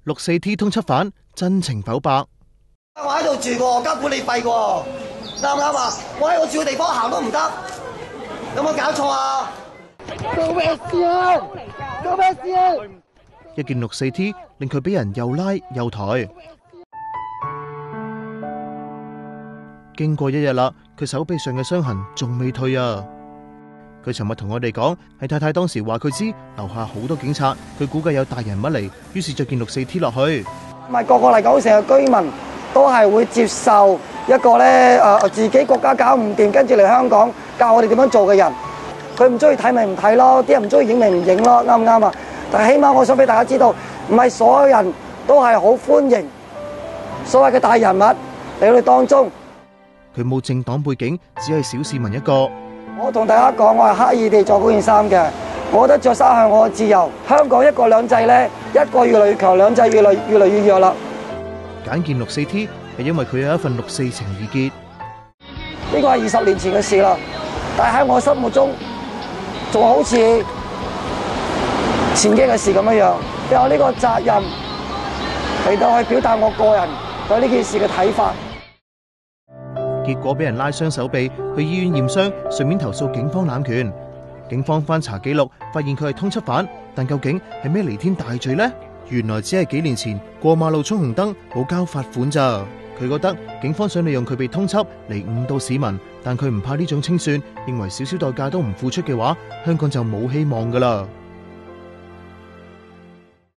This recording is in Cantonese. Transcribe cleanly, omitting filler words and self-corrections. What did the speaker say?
，64T 通緝犯真情剖白。我喺度住過，交管理費喎，啱唔啱啊？我喺我住嘅地方行都唔得，有冇搞錯啊？做咩事啊？做咩事啊？一件64T令佢俾人又拉又抬。經過一日啦，佢手臂上嘅傷痕仲未退啊！佢尋日同我哋講，係太太當時話佢知樓下好多警察，佢估計有大人物嚟，於是着件64T落去。唔係個個嚟九成嘅居民都係會接受一個咧自己國家搞唔掂，跟住嚟香港教我哋點樣做嘅人。佢唔中意睇咪唔睇咯，啲人唔中意影咪唔影咯，啱唔啱啊？但係起碼我想俾大家知道，唔係所有人都係好歡迎所謂嘅大人物嚟到你當中。佢冇政黨背景，只係小市民一個。我同大家講，我係刻意地着嗰件衫嘅。我覺得着衫係我嘅自由。香港一國兩制咧，一國越嚟越強，兩制越嚟越弱啦。揀件64T係因為佢有一份64情意結。呢個係20年前嘅事啦，但係喺我心目中仲好似前幾嘅事咁樣，有呢個責任嚟到去表達我個人對呢件事嘅睇法。結果俾人拉傷手臂，去醫院驗傷，順便投訴警方濫權。警方翻查記錄，發現佢係通緝犯，但究竟係咩彌天大罪呢？原來只係幾年前過馬路衝紅燈冇交罰款咋。佢覺得警方想利用佢被通緝嚟誤導市民，但佢唔怕呢種清算，認為少少代價都唔付出嘅話，香港就冇希望噶啦。